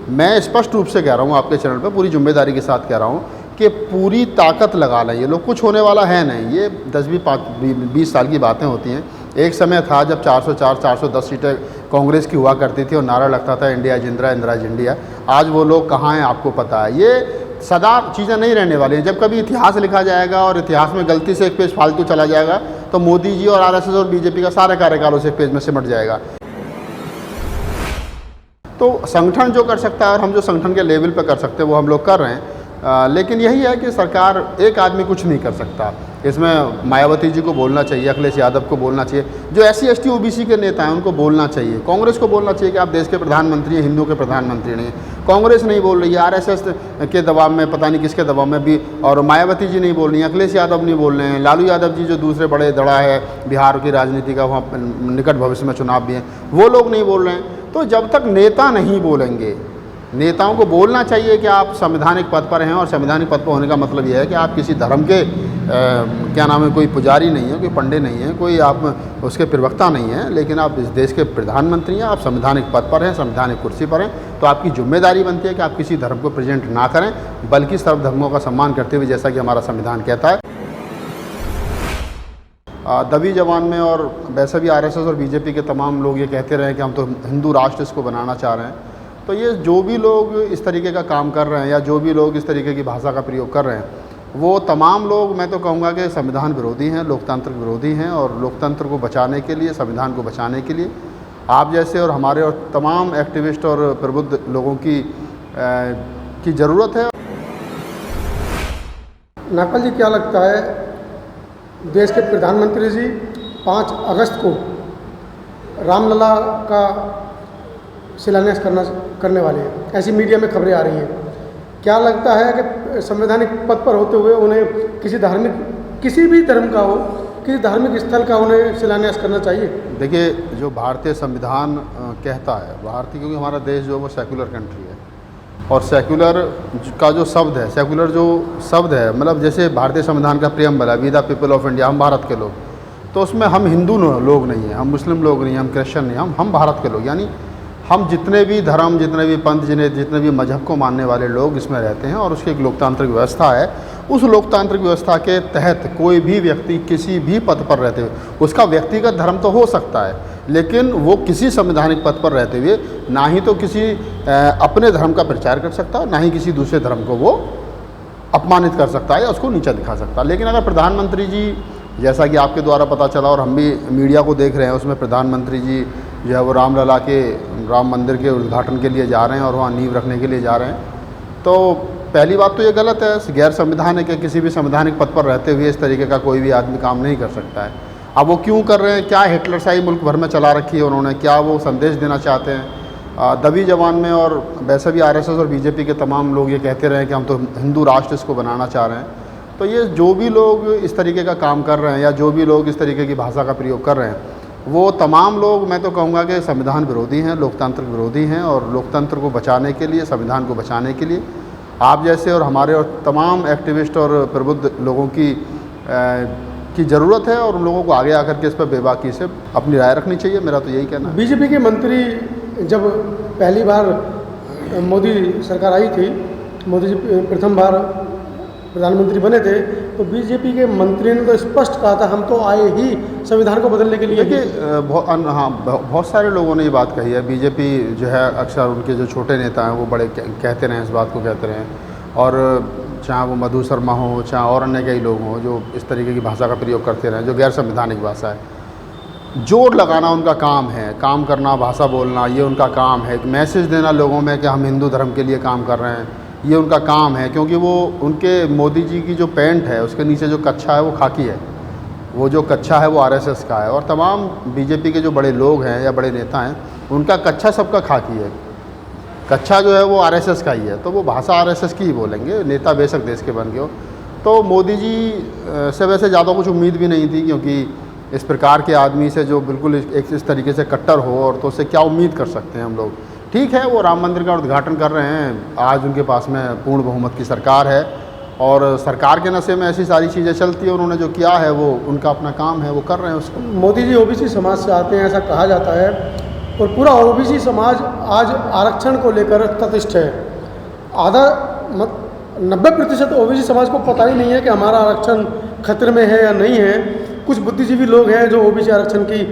मैं स्पष्ट रूप से कह रहा हूँ आपके चैनल पर, पूरी जिम्मेदारी के साथ कह रहा हूँ कि पूरी ताकत लगा लें। ये लोग कुछ होने वाला है नहीं, ये 10-20 साल की बातें होती हैं। एक समय था जब 404 410 सीटें कांग्रेस की हुआ करती थी और नारा लगता था इंडिया जिंद्रा इंदिरा जिंडिया। आज वो लोग कहाँ हैं आपको पता है। ये सदा चीज़ें नहीं रहने वाली हैं। जब कभी इतिहास लिखा जाएगा और इतिहास में गलती से एक पेज फालतू चला जाएगा तो मोदी जी और आरएसएस और बीजेपी का सारा कार्यकाल उस एक पेज में सिमट जाएगा। तो संगठन जो कर सकता है और हम जो संगठन के लेवल पर कर सकते हैं वो हम लोग कर रहे हैं। लेकिन यही है कि सरकार, एक आदमी कुछ नहीं कर सकता। इसमें मायावती जी को बोलना चाहिए, अखिलेश यादव को बोलना चाहिए, जो SC ST OBC के नेता हैं उनको बोलना चाहिए, कांग्रेस को बोलना चाहिए कि आप देश के प्रधानमंत्री हैं, हिंदुओं के प्रधानमंत्री नहीं हैं। कांग्रेस नहीं बोल रही है, RSS के दबाव में, पता नहीं किसके दबाव में भी, और मायावती जी नहीं बोल रही हैं, अखिलेश यादव नहीं बोल रहे हैं, लालू यादव जी जो दूसरे बड़े दड़ा है बिहार की राजनीति का, वहाँ निकट भविष्य में चुनाव भी हैं, वो लोग नहीं बोल रहे हैं। तो जब तक नेता नहीं बोलेंगे, नेताओं को बोलना चाहिए कि आप संवैधानिक पद पर हैं, और संवैधानिक पद पर होने का मतलब यह है कि आप किसी धर्म के क्या नाम है, कोई पुजारी नहीं है, कोई पंडित नहीं है, कोई आप उसके प्रवक्ता नहीं हैं, लेकिन आप इस देश के प्रधानमंत्री हैं, आप संवैधानिक पद पर हैं, संवैधानिक कुर्सी पर हैं। तो आपकी जिम्मेदारी बनती है कि आप किसी धर्म को प्रेजेंट ना करें, बल्कि सर्व धर्मों का सम्मान करते हुए, जैसा कि हमारा संविधान कहता है। दबी जबान में, और वैसे भी RSS और बीजेपी के तमाम लोग ये कहते रहे कि हम तो हिंदू राष्ट्र इसको बनाना चाह रहे हैं। तो ये जो भी लोग इस तरीके का काम कर रहे हैं या जो भी लोग इस तरीके की भाषा का प्रयोग कर रहे हैं, वो तमाम लोग, मैं तो कहूँगा कि संविधान विरोधी हैं, लोकतंत्र विरोधी हैं, और लोकतंत्र को बचाने के लिए, संविधान को बचाने के लिए आप जैसे और हमारे और तमाम एक्टिविस्ट और प्रबुद्ध लोगों की ज़रूरत है। नागपाल जी, क्या लगता है, देश के प्रधानमंत्री जी 5 अगस्त को रामलला का शिलान्यास करने वाले हैं, ऐसी मीडिया में खबरें आ रही हैं। क्या लगता है कि संवैधानिक पद पर होते हुए उन्हें किसी भी धर्म का हो, किसी धार्मिक स्थल का उन्हें शिलान्यास करना चाहिए? देखिए, जो भारतीय संविधान कहता है, भारतीय, क्योंकि हमारा देश जो वो सेकुलर कंट्री है, और सेकुलर का जो शब्द है, सेकुलर जो शब्द है, मतलब जैसे भारतीय संविधान का प्रियम्बल है, we the people of India, हम भारत के लोग, तो उसमें हम हिंदू लोग नहीं हैं, हम मुस्लिम लोग नहीं हैं, हम क्रिश्चियन नहीं, हम भारत के लोग, यानी हम जितने भी धर्म, जितने भी पंथ, जितने भी मजहब को मानने वाले लोग इसमें रहते हैं, और उसकी एक लोकतांत्रिक व्यवस्था है। उस लोकतांत्रिक व्यवस्था के तहत कोई भी व्यक्ति किसी भी पद पर रहते हुए, उसका व्यक्तिगत धर्म तो हो सकता है, लेकिन वो किसी संवैधानिक पद पर रहते हुए ना ही तो किसी अपने धर्म का प्रचार कर सकता है, ना ही किसी दूसरे धर्म को वो अपमानित कर सकता है या उसको नीचा दिखा सकता है। लेकिन अगर प्रधानमंत्री जी, जैसा कि आपके द्वारा पता चला और हम भी मीडिया को देख रहे हैं, उसमें प्रधानमंत्री जी जो है वो रामलला के, राम मंदिर के उद्घाटन के लिए जा रहे हैं और वहाँ नींव रखने के लिए जा रहे हैं, तो पहली बात तो ये गलत है, गैर संवैधानिक है। किसी भी संवैधानिक पद पर रहते हुए इस तरीके का कोई भी आदमी काम नहीं कर सकता है। अब वो क्यों कर रहे हैं, क्या हिटलरशाही मुल्क भर में चला रखी है उन्होंने, क्या वो संदेश देना चाहते हैं? दबी जबान में, और वैसे भी RSS और बीजेपी के तमाम लोग ये कहते रहे कि हम तो हिंदू राष्ट्र इसको बनाना चाह रहे हैं। तो ये जो भी लोग इस तरीके का काम कर रहे हैं या जो भी लोग इस तरीके की भाषा का प्रयोग कर रहे हैं, वो तमाम लोग, मैं तो कहूँगा कि संविधान विरोधी हैं, लोकतंत्र विरोधी हैं, और लोकतंत्र को बचाने के लिए, संविधान को बचाने के लिए आप जैसे और हमारे और तमाम एक्टिविस्ट और प्रबुद्ध लोगों की ज़रूरत है, और उन लोगों को आगे आकर के इस पर बेबाकी से अपनी राय रखनी चाहिए। मेरा तो यही कहना है। बीजेपी के मंत्री जब पहली बार मोदी सरकार आई थी, मोदी जी प्रथम बार प्रधानमंत्री बने थे, तो बीजेपी के मंत्री ने तो स्पष्ट कहा था हम तो आए ही संविधान को बदलने के लिए। देखिए, बहुत सारे लोगों ने ये बात कही है। बीजेपी जो है, अक्सर उनके जो छोटे नेता हैं वो बड़े कहते रहे, इस बात को कहते रहे, और चाहे वो मधु शर्मा हो, चाहे और अन्य कई लोग हों जो इस तरीके की भाषा का प्रयोग करते रहे, जो गैर संवैधानिक भाषा है। जोर लगाना उनका काम है, काम करना, भाषा बोलना, ये उनका काम है। मैसेज देना लोगों में कि हम हिंदू धर्म के लिए काम कर रहे हैं, ये उनका काम है। क्योंकि वो उनके मोदी जी की जो पैंट है उसके नीचे जो कच्छा है वो खाकी है, वो जो कच्छा है वो RSS का है, और तमाम बीजेपी के जो बड़े लोग हैं या बड़े नेता हैं उनका कच्छा सबका खाकी है, कच्छा जो है वो RSS का ही है। तो वो भाषा RSS की ही बोलेंगे, नेता बेशक देश के बन गए हो। तो मोदी जी से वैसे ज़्यादा कुछ उम्मीद भी नहीं थी, क्योंकि इस प्रकार के आदमी से जो बिल्कुल एक इस तरीके से कट्टर हो, और तो उससे क्या उम्मीद कर सकते हैं हम लोग। ठीक है, वो राम मंदिर का उद्घाटन कर रहे हैं, आज उनके पास में पूर्ण बहुमत की सरकार है, और सरकार के नशे में ऐसी सारी चीज़ें चलती हैं। उन्होंने जो किया है वो उनका अपना काम है, वो कर रहे हैं उसको। मोदी जी OBC समाज से आते हैं, ऐसा कहा जाता है, और पूरा ओबीसी समाज आज आरक्षण को लेकर तटस्थ है। आधा 90% ओबीसी समाज को पता ही नहीं है कि हमारा आरक्षण खतरे में है या नहीं है। कुछ बुद्धिजीवी लोग हैं जो ओबीसी आरक्षण की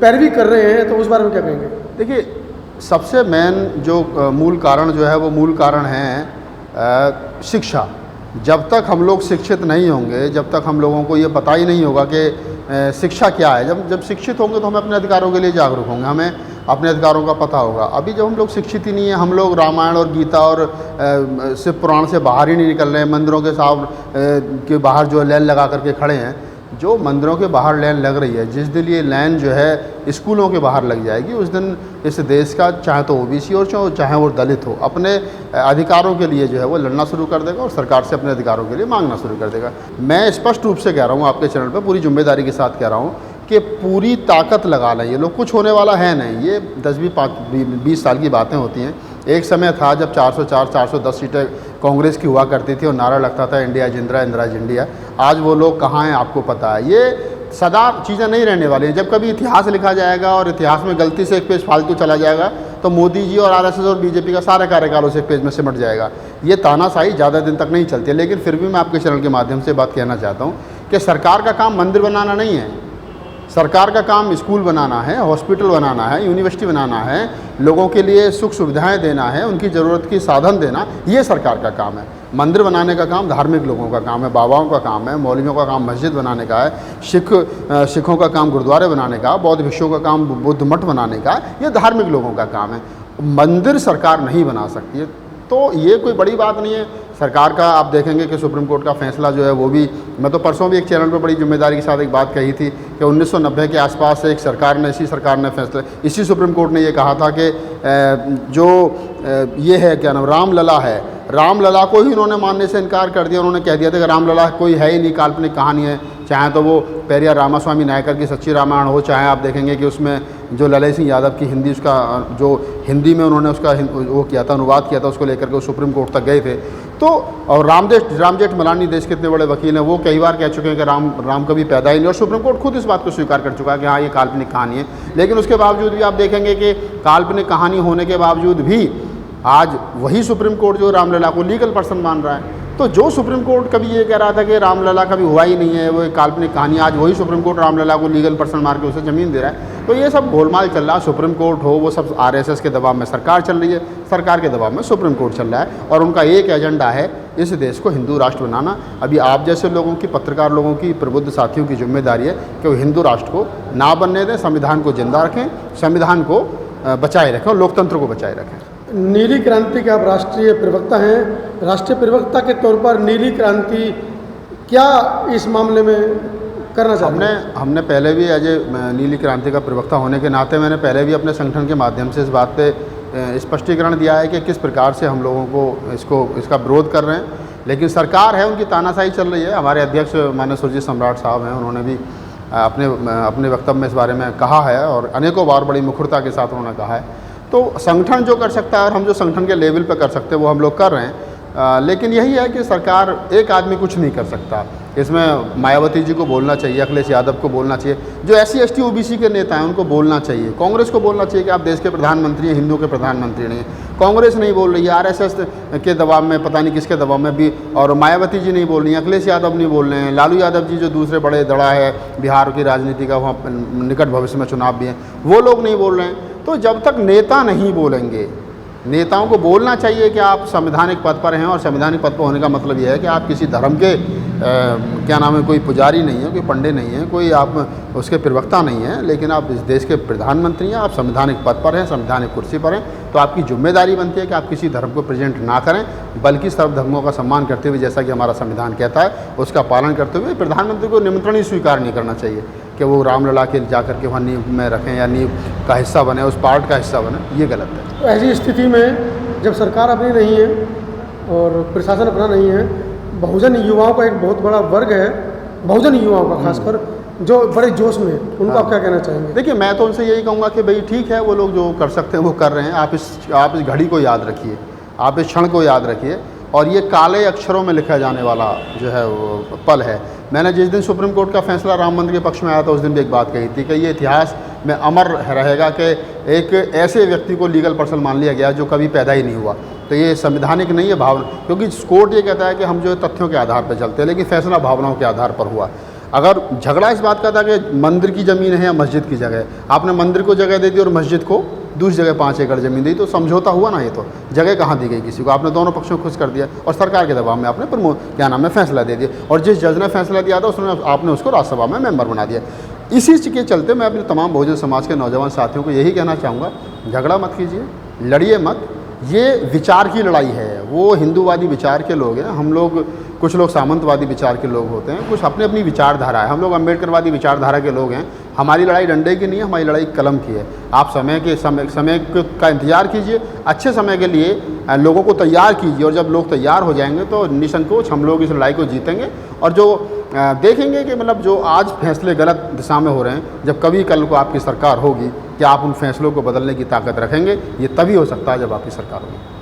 पैरवी कर रहे हैं, तो उस बारे में क्या कहेंगे? देखिए, सबसे मेन जो मूल कारण जो है वो मूल कारण है शिक्षा। जब तक हम लोग शिक्षित नहीं होंगे, जब तक हम लोगों को ये पता ही नहीं होगा कि शिक्षा क्या है, जब शिक्षित होंगे तो हम अपने अधिकारों के लिए जागरूक होंगे, हमें अपने अधिकारों का पता होगा। अभी जब हम लोग शिक्षित ही नहीं है, हम लोग रामायण और गीता और शिव पुराण से बाहर ही नहीं निकल रहे हैं, मंदिरों के के बाहर जो लाइन लगा करके खड़े हैं। जो मंदिरों के बाहर लाइन लग रही है, जिस दिन ये लाइन जो है स्कूलों के बाहर लग जाएगी, उस दिन इस देश का चाहे तो ओबीसी और चाहे वो दलित हो, अपने अधिकारों के लिए जो है वो लड़ना शुरू कर देगा और सरकार से अपने अधिकारों के लिए मांगना शुरू कर देगा। मैं स्पष्ट रूप से कह रहा हूँ, आपके चैनल पर पूरी जिम्मेदारी के साथ कह रहा हूँ कि पूरी ताकत लगा लें। ये लोग कुछ होने वाला है नहीं, ये 10-20 साल की बातें होती हैं। एक समय था जब 404-410 सीटें कांग्रेस की हुआ करती थी और नारा लगता था इंडिया जिंद्रा, इंदिरा जिंडिया। आज वो लोग कहाँ हैं आपको पता है। ये सदा चीज़ें नहीं रहने वाली हैं। जब कभी इतिहास लिखा जाएगा और इतिहास में गलती से एक पेज फालतू चला जाएगा तो मोदी जी और आरएसएस और बीजेपी का सारा कार्यकाल उस एक पेज में सिमट जाएगा। ये तानाशाही ज़्यादा दिन तक नहीं चलती है। लेकिन फिर भी मैं आपके चैनल के माध्यम से बात कहना चाहता हूँ कि सरकार का काम मंदिर बनाना नहीं है, सरकार का काम स्कूल बनाना है, हॉस्पिटल बनाना है, यूनिवर्सिटी बनाना है, लोगों के लिए सुख सुविधाएं देना है, उनकी ज़रूरत की साधन देना, ये सरकार का काम है। मंदिर बनाने का काम धार्मिक लोगों का काम है, बाबाओं का काम है, मौलवियों का काम मस्जिद बनाने का है, सिखों का काम गुरुद्वारे बनाने का, बौद्ध भिक्षुओं का काम बुद्ध मठ बनाने का, ये धार्मिक लोगों का काम है। मंदिर सरकार नहीं बना सकती है, तो ये कोई बड़ी बात नहीं है। सरकार का आप देखेंगे कि सुप्रीम कोर्ट का फैसला जो है वो भी, मैं तो परसों भी एक चैनल पर बड़ी जिम्मेदारी के साथ एक बात कही थी कि 1990 के आसपास से इसी सरकार ने फैसला, इसी सुप्रीम कोर्ट ने ये कहा था कि जो ये है क्या नाम रामलला है, रामलला को ही उन्होंने मानने से इनकार कर दिया। उन्होंने कह दिया था कि रामलला कोई है ही नहीं, काल्पनिक कहानी है। चाहे तो वो पेरियार रामास्वामी नायकर की सच्ची रामायण हो, चाहे आप देखेंगे कि उसमें जो ललय सिंह यादव की हिंदी, उसका जो हिंदी में उन्होंने उसका वो किया था, अनुवाद किया था, उसको लेकर के वो सुप्रीम कोर्ट तक गए थे। तो और राम जेठमलानी देश के इतने बड़े वकील हैं, वो कई बार कह चुके हैं कि राम कभी पैदा ही नहीं, और सुप्रीम कोर्ट खुद इस बात को स्वीकार कर चुका है कि हाँ ये काल्पनिक कहानी है। लेकिन उसके बावजूद भी आप देखेंगे कि काल्पनिक कहानी होने के बावजूद भी आज वही सुप्रीम कोर्ट जो रामलला को लीगल पर्सन मान रहा है। तो जो सुप्रीम कोर्ट कभी ये कह रहा था कि रामलला कभी हुआ ही नहीं है, वो एक काल्पनिक कहानी, आज वही सुप्रीम कोर्ट रामलला को लीगल पर्सन मार के उसे ज़मीन दे रहा है। तो ये सब गोलमाल चल रहा है। सुप्रीम कोर्ट हो, वो सब आरएसएस के दबाव में सरकार चल रही है, सरकार के दबाव में सुप्रीम कोर्ट चल रहा है, और उनका एक एजेंडा है इस देश को हिंदू राष्ट्र बनाना। अभी आप जैसे लोगों की, पत्रकार लोगों की, प्रबुद्ध साथियों की जिम्मेदारी है कि वो हिंदू राष्ट्र को ना बनने दें, संविधान को जिंदा रखें, संविधान को बचाए रखें और लोकतंत्र को बचाए रखें। नीली क्रांति के आप राष्ट्रीय प्रवक्ता हैं, राष्ट्रीय प्रवक्ता के तौर पर नीली क्रांति क्या इस मामले में करना चाहते हैं? हमने पहले भी एज ए नीली क्रांति का प्रवक्ता होने के नाते मैंने पहले भी अपने संगठन के माध्यम से इस बात पे स्पष्टीकरण दिया है कि किस प्रकार से हम लोगों को इसका विरोध कर रहे हैं। लेकिन सरकार है, उनकी तानाशाही चल रही है। हमारे अध्यक्ष माननीय सुरजीत सम्राट साहब हैं, उन्होंने भी अपने वक्तव्य में इस बारे में कहा है और अनेकों बार बड़ी मुखरता के साथ उन्होंने कहा है। तो संगठन जो कर सकता है और हम जो संगठन के लेवल पर कर सकते हैं वो हम लोग कर रहे हैं। लेकिन यही है कि सरकार, एक आदमी कुछ नहीं कर सकता। इसमें मायावती जी को बोलना चाहिए, अखिलेश यादव को बोलना चाहिए, जो SC ST OBC के नेता हैं उनको बोलना चाहिए, कांग्रेस को बोलना चाहिए कि आप देश के प्रधानमंत्री हैं, हिंदू के प्रधानमंत्री नहीं हैं। कांग्रेस नहीं बोल रही है, RSS के दबाव में, पता नहीं किसके दबाव में भी, और मायावती जी नहीं बोल रही हैं, अखिलेश यादव नहीं बोल रहे हैं, लालू यादव जी जो दूसरे बड़े दड़ा है बिहार की राजनीति का, वहाँ निकट भविष्य में चुनाव भी हैं, वो लोग नहीं बोल रहे हैं। तो जब तक नेता नहीं बोलेंगे, नेताओं को बोलना चाहिए कि आप संवैधानिक पद पर हैं, और संवैधानिक पद पर होने का मतलब यह है कि आप किसी धर्म के क्या नाम है, कोई पुजारी नहीं है, कोई पंडित नहीं है, कोई आप उसके प्रवक्ता नहीं हैं, लेकिन आप इस देश के प्रधानमंत्री हैं, आप संवैधानिक पद पर हैं, संवैधानिक कुर्सी पर हैं। तो आपकी जिम्मेदारी बनती है कि आप किसी धर्म को प्रेजेंट ना करें, बल्कि सर्व धर्मों का सम्मान करते हुए, जैसा कि हमारा संविधान कहता है, उसका पालन करते हुए प्रधानमंत्री को निमंत्रण ही स्वीकार नहीं करना चाहिए कि वो रामलला के जा करके वहाँ नींव में रखें या नींव का हिस्सा बने, उस पार्ट का हिस्सा बने, ये गलत है। तो ऐसी स्थिति में जब सरकार अपनी नहीं है और प्रशासन अपना नहीं है, बहुजन युवाओं का एक बहुत बड़ा वर्ग है, बहुजन युवाओं का खासकर, जो बड़े जोश में, उनको आप क्या कहना चाहेंगे? देखिए, मैं तो उनसे यही कहूँगा कि भाई ठीक है, वो लोग जो कर सकते हैं वो कर रहे हैं। आप इस घड़ी को याद रखिए, आप इस क्षण को याद रखिए। और ये काले अक्षरों में लिखा जाने वाला जो है वो पल है। मैंने जिस दिन सुप्रीम कोर्ट का फैसला राम मंदिर के पक्ष में आया था उस दिन भी एक बात कही थी कि ये इतिहास में अमर रहेगा कि एक ऐसे व्यक्ति को लीगल पर्सन मान लिया गया जो कभी पैदा ही नहीं हुआ। तो ये संवैधानिक नहीं है भावना, क्योंकि कोर्ट ये कहता है कि हम जो है तथ्यों के आधार पर चलते हैं, लेकिन फैसला भावनाओं के आधार पर हुआ। अगर झगड़ा इस बात का था कि मंदिर की ज़मीन है या मस्जिद की जगह है, आपने मंदिर को जगह दे दी और मस्जिद को दूसरी जगह 5 एकड़ ज़मीन दी, तो समझौता हुआ ना। ये तो जगह कहाँ दी गई किसी को, आपने दोनों पक्षों को खुश कर दिया और सरकार के दबाव में आपने क्या नाम है फैसला दे दिया, और जिस जज ने फैसला दिया था उसने आपने उसको राज्यसभा में मेंबर बना दिया। इसी के चलते मैं अपने तमाम बहुजन समाज के नौजवान साथियों को यही कहना चाहूँगा, झगड़ा मत कीजिए, लड़िए मत। ये विचार की लड़ाई है, वो हिंदूवादी विचार के लोग हैं, हम लोग कुछ लोग सामंतवादी विचार के लोग होते हैं, कुछ अपनी अपनी विचारधारा है, हम लोग अम्बेडकरवादी विचारधारा के लोग हैं। हमारी लड़ाई डंडे की नहीं है, हमारी लड़ाई कलम की है। आप समय का इंतज़ार कीजिए, अच्छे समय के लिए लोगों को तैयार कीजिए, और जब लोग तैयार हो जाएंगे तो निसंकोच हम लोग इस लड़ाई को जीतेंगे। और जो देखेंगे कि मतलब जो आज फैसले गलत दिशा में हो रहे हैं, जब कभी कल को आपकी सरकार होगी, क्या आप उन फैसलों को बदलने की ताकत रखेंगे? ये तभी हो सकता है जब आपकी सरकार होगी।